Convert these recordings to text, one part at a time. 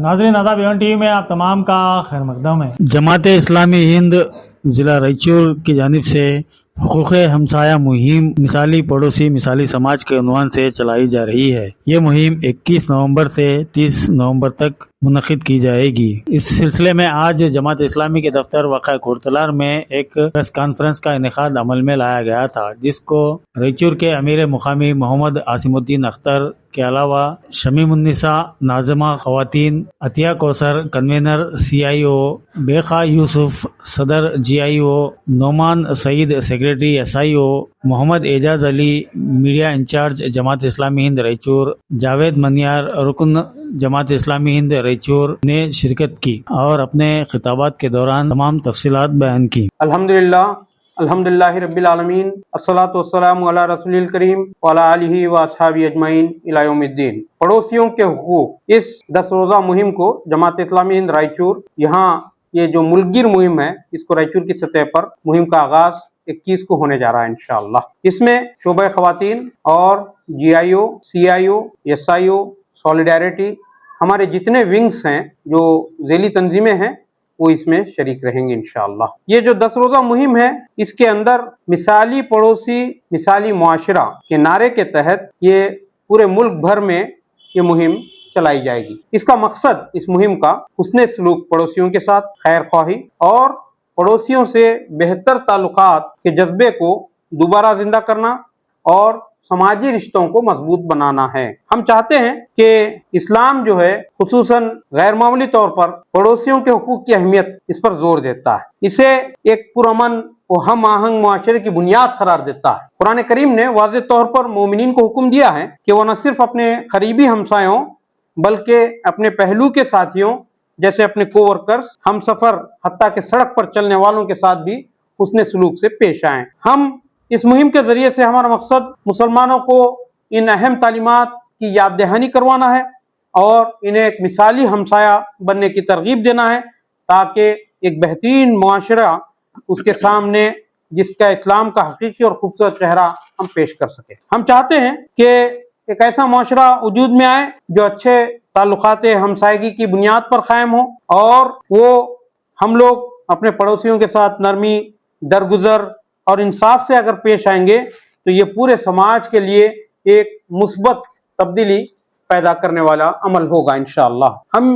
नाजरीन आदाब, Avon TV में आप तमाम का खैर मकदम है। जमात इस्लामी हिंद ज़िला रायचूर की जानिब से हुकूक़ हमसाया मुहिम मिसाली पड़ोसी मिसाली समाज के उन्वान से चलाई जा रही है। ये मुहिम 21 नवंबर से 30 नवंबर तक मुनक़िद की जाएगी। इस सिलसिले में आज जमात इस्लामी के दफ्तर वाक़ा कोरतलार में एक प्रेस कॉन्फ्रेंस का इनेकाद अमल में लाया गया था, जिसको रायचूर के अमीर मुकामी मोहम्मद आसिमुद्दीन अख्तर के अलावा शमीमुन्निसा नाज़िमा ख़वातीन, अतिया कौसर कन्वीनर CIO, बेखा यूसुफ सदर GIO, Noman Saeed secretary SIO, Mohammed Ejaz Ali media incharge Jamaat Islami Hind Raichur, Javed Maniyar रुकन जमात इस्लामी हिंद रायचूर ने शिरकत की और अपने खिताबात के दौरान तमाम तफसीलात बयान की। अल्हम्दुलिल्लाह रब्बिल आलमीन, अस्सलातु वस्सलामु अला रसूलिल करीम व अला आलिहि व अस्हाबी अजमाइन इला यौमिद्दीन। पड़ोसियों के हुकूक, इस 10 रोज़ा मुहिम को जमात इस्लामी हिंद रायचूर, यहाँ ये जो मुल्कगिर मुहिम है, इसको रायचूर की सतह पर मुहिम का आगाज 21 को होने जा रहा है इंशाअल्लाह। इसमें शोबा ख़वातीन और GIO, CIO, SIO, सॉलिडारिटी, हमारे जितने विंग्स हैं जो ज़ेली तंजीमें हैं, वो इसमें शरीक रहेंगे इंशाअल्लाह। ये जो 10 रोज़ा मुहिम है, इसके अंदर मिसाली पड़ोसी मिसाली मुआशरा के नारे के तहत ये पूरे मुल्क भर में ये मुहिम चलाई जाएगी। इसका मकसद इस मुहिम का हुस्ने सलूक पड़ोसियों के साथ, खैर ख्वाही और पड़ोसियों से बेहतर ताल्लुकात के जज्बे को दोबारा जिंदा करना और समाजी रिश्तों को मजबूत बनाना है। हम चाहते हैं कि इस्लाम जो है खुसूसन गैर मामूली तौर पर पड़ोसियों के हुकूक की अहमियत इस पर जोर देता है, इसे एक पुरअमन और हम आहंग मुआशरे की बुनियाद करार देता है। कुरान करीम ने वाज़ेह तौर पर मोमिनीन को हुक्म दिया है कि वह न सिर्फ अपने करीबी हमसायों बल्कि अपने पहलू के साथियों जैसे अपने कोवर्कर्स, हम सफर, हत्ता के सड़क पर चलने वालों के साथ भी हुस्ने सलूक से पेश आएं। हम इस मुहिम के जरिए से हमारा मकसद मुसलमानों को इन अहम तालीमात की याद दहानी करवाना है और इन्हें एक मिसाली हमसाया बनने की तरगीब देना है, ताकि एक बेहतरीन मुआशरा उसके सामने जिसका इस्लाम का हकीकी और खूबसूरत चेहरा हम पेश कर सके। हम चाहते हैं कि एक ऐसा मुआशरा वजूद में आए जो अच्छे ताल्लुकात हमसायगी की बुनियाद पर कायम हो और वो हम लोग अपने पड़ोसियों के साथ नरमी, दरगुजर और इंसाफ से अगर पेश आएंगे तो ये पूरे समाज के लिए एक मुस्बत तब्दीली पैदा करने वाला अमल होगा इंशाअल्लाह। हम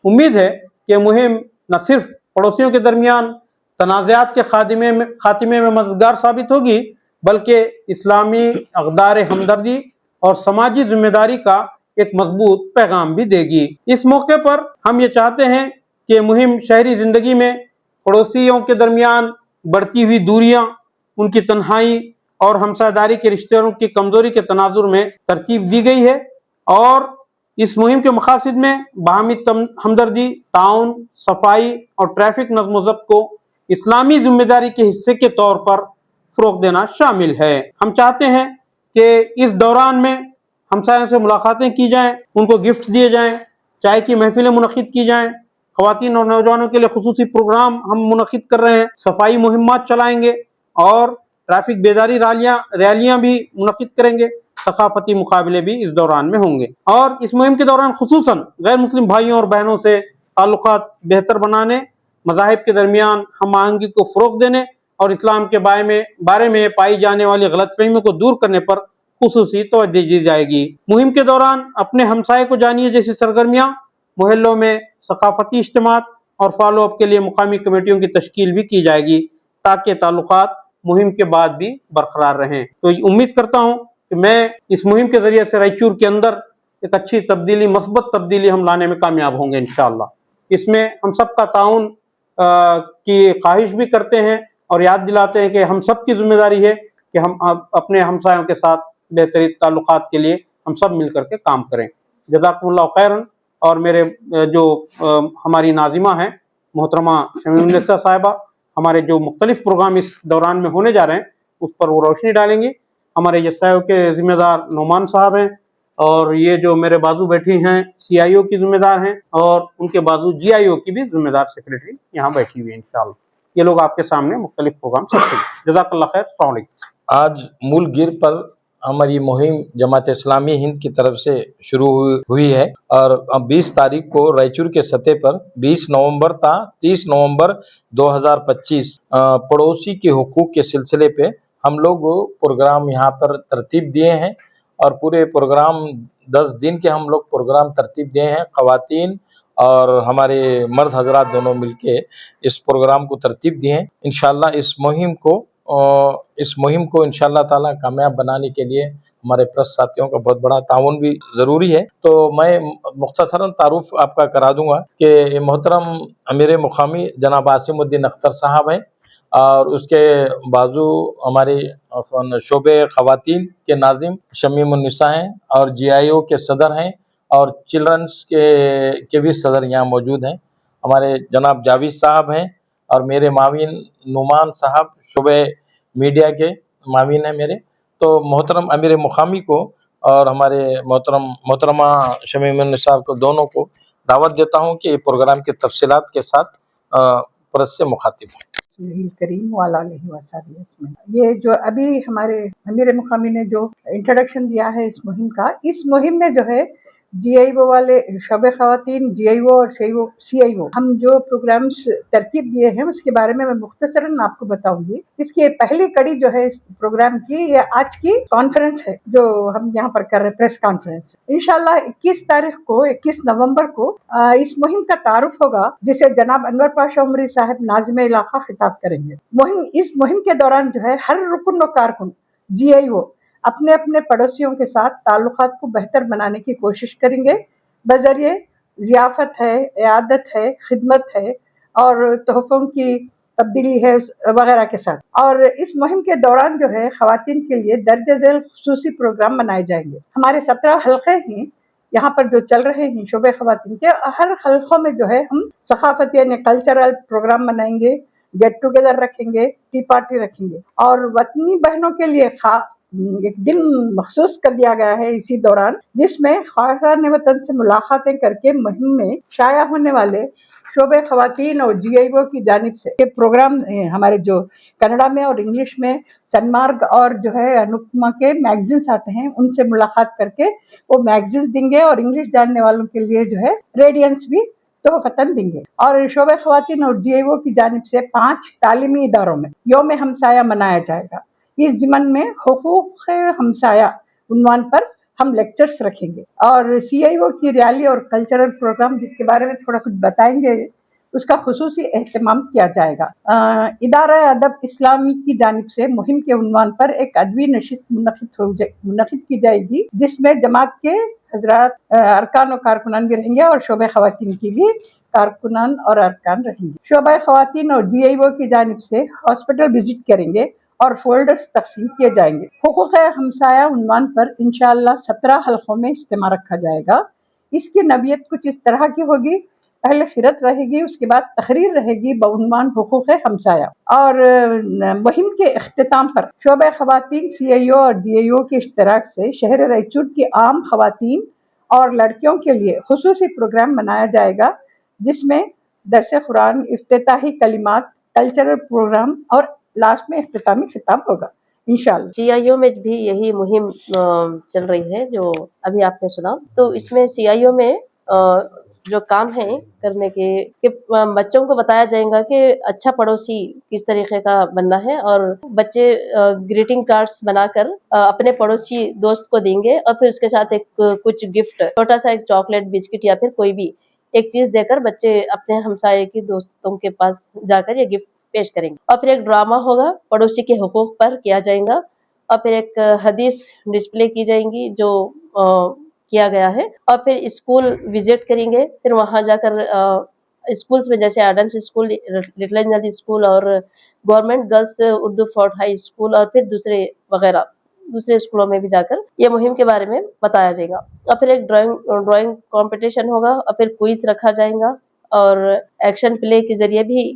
उम्मीद है कि मुहिम न सिर्फ पड़ोसियों के दरमियान तनाज़ात के खातिमे में मददगार साबित होगी, बल्कि इस्लामी अक़दार हमदर्दी और समाजी जिम्मेदारी का एक मजबूत पैगाम भी देगी। इस मौके पर हम ये चाहते हैं कि मुहिम शहरी ज़िंदगी में पड़ोसियों के दरमियान बढ़ती हुई दूरियां, उनकी तन्हाई और हमसादारी के रिश्तों की कमजोरी के तनाजुर में तरतीब दी गई है और इस मुहिम के मकासद में बाहमी हमदर्दी, ताउन, सफाई और ट्रैफिक नज़्म व ज़ब्त को इस्लामी जिम्मेदारी के हिस्से के तौर पर फ़रोग़ देना शामिल है। हम चाहते हैं कि इस दौरान में हमसायों से मुलाकातें की जाएँ, उनको गिफ्ट दिए जाएँ, चाय की महफिलें मुनक़िद की जाएँ, ख़वातीन और नौजवानों के लिए खुसूसी प्रोग्राम हम मुनक़िद कर रहे हैं, सफाई मुहिम्मात चलाएंगे और ट्रैफिक बेदारी रैलियां भी मुनक़िद करेंगे। सकाफती मुकाबले भी इस दौरान में होंगे और इस मुहिम के दौरान खुसूसन गैर मुस्लिम भाइयों और बहनों से ताल्लुकात बेहतर बनाने, मज़ाहिब के दरमियान हम आहंगी को फ़रोग़ देने और इस्लाम के बारे में पाई जाने वाली गलतफहमियों को दूर करने पर खुसूसी तवज्जो दी जाएगी। मुहिम के दौरान अपने हमसाये को जानिए जैसी सरगर्मियाँ, मोहल्लों में सकाफती इज्तिमात और फॉलो अप के लिए मुकामी कमेटियों की तश्कील भी की जाएगी, ताकि ताल्लुकात मुहिम के बाद भी बरकरार रहें। तो उम्मीद करता हूँ कि मैं इस मुहिम के जरिए से रायचूर के अंदर एक अच्छी तब्दीली, मस्बत तब्दीली हम लाने में कामयाब होंगे इंशाअल्लाह। इसमें हम सब का ताउन की ख्वाहिश भी करते हैं और याद दिलाते हैं कि हम सब की जिम्मेदारी है कि हम अपने हमसायों के साथ बेहतरीन ताल्लुकात के लिए हम सब मिल करके काम करें। जज़ाकुमुल्लाह खैरन। और मेरे जो हमारी नाज़िमा हैं मोहतरमा शमीमुन्निसा साहिबा, हमारे जो मुख्तलिफ प्रोग्राम इस दौरान में होने जा रहे हैं उस पर वो रोशनी डालेंगी। हमारे SIO के ज़िम्मेदार नोमान साहब हैं और ये जो मेरे बाजू बैठी हैं CIO की ज़िम्मेदार हैं और उनके बाजू GIO की भी ज़िम्मेदार सेक्रेटरी यहाँ बैठी हुई है इंशाअल्लाह। ये लोग आपके सामने मुख्तलिफ प्रोग्राम करते हैं। जज़ाकल्लाह खैर। अस्सलाम वालेकुम। आज मुल्क गिर पर हमारी मुहिम जमात इस्लामी हिंद की तरफ से शुरू हुई है और 20 तारीख को रायचूर के सतह पर 20 नवंबर था 30 नवंबर 2025 पड़ोसी के हुकूक के सिलसिले पे हम लोग प्रोग्राम यहाँ पर तरतीब दिए हैं और पूरे प्रोग्राम 10 दिन के हम लोग प्रोग्राम तरतीब दिए हैं। ख़वातीन और हमारे मर्द हजरात दोनों मिलके इस प्रोग्राम को तरतीब दिए हैं। इंशाल्लाह इस मुहिम को इंशाल्लाह ताला कामयाब बनाने के लिए हमारे प्रेस साथियों का बहुत बड़ा ताउन भी ज़रूरी है। तो मैं मुख्तसरन तारुफ आपका करा दूंगा कि मोहतरम अमीर मुकामी जनाब आसिमुद्दीन अख्तर साहब हैं और उसके बाजू हमारे शोबे ख़वातीन के नाजिम शमीमुन्निसा हैं और GIO के सदर हैं और चिल्ड्रंस के भी सदर यहाँ मौजूद हैं। हमारे जनाब जावेद साहब हैं और मेरे माविन नुमान साहब शोबे मीडिया के माविन हैं मेरे। तो मोहतरम अमीर मुकामी को और हमारे मोहतरमा शमीमुन्निसा को दोनों को दावत देता हूँ कि प्रोग्राम की तफसीलात के साथ प्रेस से मुखातिब हैं। करीम वाला इसमें ये जो अभी हमारे अमीर मुकामी ने जो इंट्रोडक्शन दिया है इस मुहिम का, इस मुहिम में जो है GIO वाले शोबे ख़वातीन GIO और CIO हम जो प्रोग्राम्स तरतीब दिए हैं उसके बारे में मैं मुख्तसरन आपको बताऊंगी। इसकी पहली कड़ी जो है इस प्रोग्राम की ये आज की कॉन्फ्रेंस है जो हम यहाँ पर कर रहे हैं, प्रेस कॉन्फ्रेंस। इंशाल्लाह 21 नवंबर को इस मुहिम का तारुफ होगा जिसे जनाब अनवर पाशा उमरी साहब नाज़िम इलाका खिताब करेंगे। इस मुहिम के दौरान जो है हर रुकन व कारकुन GIO अपने अपने पड़ोसियों के साथ ताल्लुकात को बेहतर बनाने की कोशिश करेंगे बजरिए ज़ियाफ़त है, इयादत है, खिदमत है और तोहफ़ों की तब्दीली है वगैरह के साथ। और इस मुहिम के दौरान जो है ख़वातीन के लिए दर्ज झेल खुसूसी प्रोग्राम मनाए जाएंगे। हमारे 17 हल्क़े हैं यहाँ पर जो चल रहे हैं शोबे ख़वातीन के। हर हल्क़ों में जो है हम सक़ाफ़ती यानी कल्चरल प्रोग्राम मनाएंगे, गेट टुगेदर रखेंगे, टी पार्टी रखेंगे और वतनी बहनों के लिए एक दिन मखसूस कर दिया गया है इसी दौरान, जिसमें ख़ाहिरान वतन से मुलाकातें करके मुहिम में शाया होने वाले शोबे ख़वातीन और GIO की जानिब से ये प्रोग्राम हमारे जो कन्नड़ा में और इंग्लिश में सन्मार्ग और जो है अनुपमा के मैगजीन्स आते हैं उनसे मुलाकात करके वो मैगजीन्स देंगे और इंग्लिश जानने वालों के लिए जो है रेडियंस भी तो फतन देंगे। और शोबे ख़वातीन और GIO की जानिब से 5 तालीमी इदारों में योम हमसाया मनाया जाएगा। इस ज़िमन में हुकूक़ हमसाया उन्वान पर हम लेक्चर्स रखेंगे और CIO की रैली और कल्चरल प्रोग्राम जिसके बारे में थोड़ा कुछ बताएंगे उसका खुसूसी एहतमाम किया जाएगा। इदारा अदब इस्लामी की जानिब से मुहिम के उन्वान पर एक अदबी नशिस्त मुनक़िद की जाएगी जिसमें जमात के हजरात अरकान और कारकुनान भी रहेंगे और शोबे ख़वातीन की भी कारकुनान और अरकान रहेंगे। शोबे ख़वातीन और GIO की जानिब से हॉस्पिटल विजिट करेंगे और फोल्डर्स तकसीम किए जाएंगे। हुकूक़ हमसाया उन्वान पर इंशाअल्लाह 17 हल्क़ों में इज्तिमा रखा जाएगा। इसकी नवियत कुछ इस तरह की होगी, पहले फ़िरत रहेगी, उसके बाद तकरीर रहेगी बउन्वान हुकूक़ हमसाया और मुहिम के इख्तिताम पर शोबे ख़वातीन CIO और GIO के इश्तराक से शहर रायचूर की आम ख़वातीन और लड़कियों के लिए खुसूसी प्रोग्राम मनाया जाएगा जिसमें दरस कुरान, इफ्तिताही कलिमात, कल्चरल प्रोग्राम और लास्ट में इख्तितामी खिताब होगा इंशाअल्लाह। CIO में भी यही मुहिम चल रही है जो अभी आपने सुना। तो इसमें CIO में जो काम है करने के कि बच्चों को बताया जाएगा कि अच्छा पड़ोसी किस तरीके का बनना है और बच्चे ग्रीटिंग कार्ड्स बनाकर अपने पड़ोसी दोस्त को देंगे और फिर उसके साथ एक कुछ गिफ्ट, छोटा सा एक चॉकलेट, बिस्किट या फिर कोई भी एक चीज़ देकर बच्चे अपने हमसाये की दोस्तों के पास जाकर ये गिफ्ट पेश करेंगे। और फिर एक ड्रामा होगा पड़ोसी के हुकूक पर किया जाएगा और फिर एक हदीस डिस्प्ले की जाएंगी जो किया गया है और फिर स्कूल विजिट करेंगे। फिर वहाँ जाकर स्कूल्स में जैसे Adams school, little angel school और government girls Urdu fort high school और फिर दूसरे स्कूलों में भी जाकर ये मुहिम के बारे में बताया जाएगा। और फिर एक ड्राइंग कंपटीशन होगा और फिर क्विज रखा जाएगा और एक्शन प्ले के जरिए भी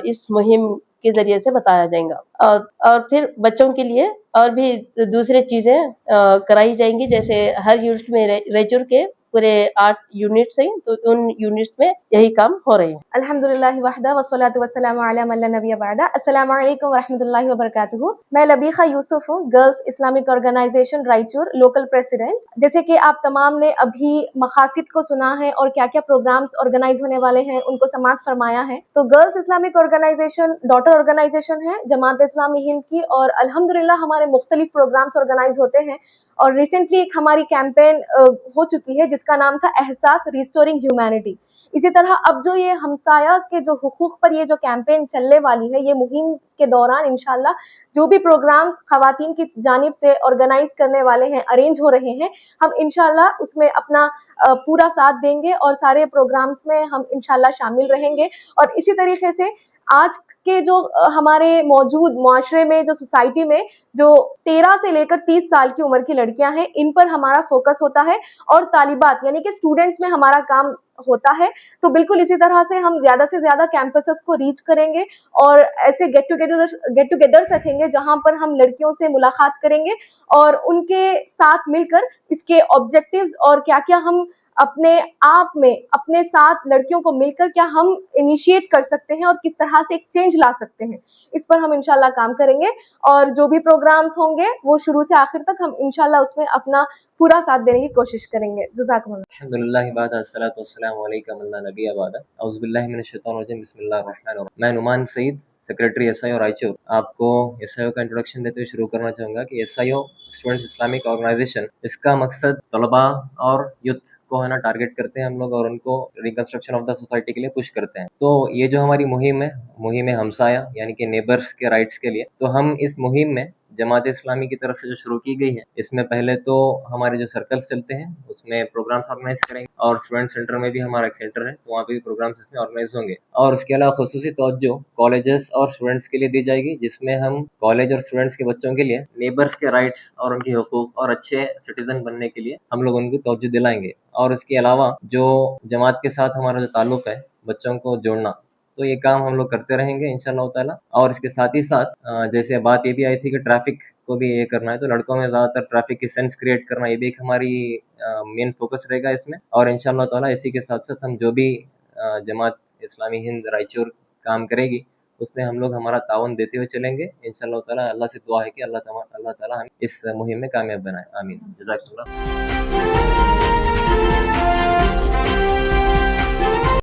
इस मुहिम के जरिए से बताया जाएगा। और फिर बच्चों के लिए और भी दूसरी चीज़ें कराई जाएंगी जैसे हर यूनिट में रायचूर के पूरे 8 यूनिट्स हैं, तो उन यूनिट्स में यही काम हो रहे हैं। अल्हम्दुलिल्लाह वहदा वस्सलातु वस्सलामु अला मन ला नबिय्य बअदा। अस्सलामु अलैकुम वरहमतुल्लाहि वबरकातुहू। मैं लबीखा यूसुफ हूँ, girls Islamic organisation Raichur local president. जैसे कि आप तमाम ने अभी मकासिद को सुना है और क्या क्या प्रोग्राम्स ऑर्गेनाइज होने वाले हैं उनको समाअत फरमाया है। तो girls Islamic organisation daughter organisation है जमात इस्लामी हिंद की, और अल्हम्दुलिल्लाह हमारे मुख्तलिफ प्रोग्राम्स ऑर्गेनाइज होते हैं। और रिसेंटली एक हमारी कैंपेन हो चुकी है जिसका नाम था एहसास रिस्टोरिंग ह्यूमैनिटी। इसी तरह अब जो ये हमसाया के जो हुकूक पर ये जो कैंपेन चलने वाली है, ये मुहिम के दौरान इंशाल्लाह जो भी प्रोग्राम्स खवातीन की जानिब से ऑर्गेनाइज करने वाले हैं, अरेंज हो रहे हैं, हम इंशाल्लाह उसमें अपना पूरा साथ देंगे और सारे प्रोग्राम्स में हम इंशाल्लाह शामिल रहेंगे। और इसी तरीके से आज के जो हमारे मौजूद मुआशरे में, जो सोसाइटी में जो 13 से लेकर 30 साल की उम्र की लड़कियां हैं, इन पर हमारा फोकस होता है और तालिबात यानी कि स्टूडेंट्स में हमारा काम होता है। तो बिल्कुल इसी तरह से हम ज्यादा से ज्यादा कैंपसेस को रीच करेंगे और ऐसे गेट टुगेदर्स रखेंगे जहां पर हम लड़कियों से मुलाकात करेंगे और उनके साथ मिलकर इसके ऑब्जेक्टिव्स और क्या क्या हम अपने आप में अपने साथ लड़कियों को मिलकर क्या हम इनिशिएट कर सकते हैं और किस तरह से एक चेंज ला सकते हैं, इस पर हम इंशाल्लाह काम करेंगे। और जो भी प्रोग्राम्स होंगे वो शुरू से आखिर तक हम इंशाल्लाह उसमें अपना पूरा साथ देने की कोशिश करेंगे। जज़ाकुमुल्लाह। अल्हम्दुलिल्लाह बाद अस्सलातु वस्सलामु अलैका अल्ला नबी बाद औज़ु बिल्लाहि मिनश शैतानिर रजीम बिस्मिल्लाहिर रहमानिर रहीम। मैं नुमान सईद, सेक्रेटरी एसआईओ रायचूर, आपको एसआईओ का इंट्रोडक्शन देते हुए शुरू करना चाहूँगा कि एसआईओ स्टूडेंट्स इस्लामिक ऑर्गेनाइजेशन, इसका मकसद तलबा और यूथ को है ना टारगेट करते हैं हम लोग और उनको रिकंस्ट्रक्शन ऑफ द सोसाइटी के लिए पुश करते हैं। तो ये जो हमारी मुहिम है हमसाया यानी कि नेबर्स के राइट्स के लिए, तो हम इस मुहिम में जमात इस्लामी की तरफ से जो शुरू की गई है, इसमें पहले तो हमारे जो सर्कल्स चलते हैं उसमें प्रोग्राम्स ऑर्गेनाइज करेंगे और स्टूडेंट सेंटर में भी हमारा एक सेंटर है, तो वहाँ पे भी प्रोग्राम्स इसमें ऑर्गेनाइज होंगे। और उसके अलावा खुसूसी तवज्जो कॉलेजेस और स्टूडेंट्स के लिए दी जाएगी, जिसमें हम कॉलेज और स्टूडेंट्स के बच्चों के लिए नेबर्स के राइट्स और उनके हुकूक और अच्छे सिटीजन बनने के लिए हम लोग उनको तवज्जो दिलाएंगे। और इसके अलावा जो जमात के साथ हमारा जो ताल्लुक है बच्चों को जोड़ना, तो ये काम हम लोग करते रहेंगे इंशाअल्लाह ताला। और इसके साथ ही साथ जैसे बात ये भी आई थी कि ट्रैफिक को भी ये करना है, तो लड़कों में ज़्यादातर ट्रैफिक की सेंस क्रिएट करना, ये भी एक हमारी मेन फोकस रहेगा इसमें। और इंशाअल्लाह ताला इसी के साथ साथ हम जो भी जमात इस्लामी हिंद रायचूर काम करेगी उसमें हम लोग हमारा ताउन देते हुए चलेंगे इंशाअल्लाह ताला। अल्लाह से दुआ है कि अल्लाह ताला हम इस मुहिम में कामयाब बनाए। आमीन। जज़ाकल्लाह।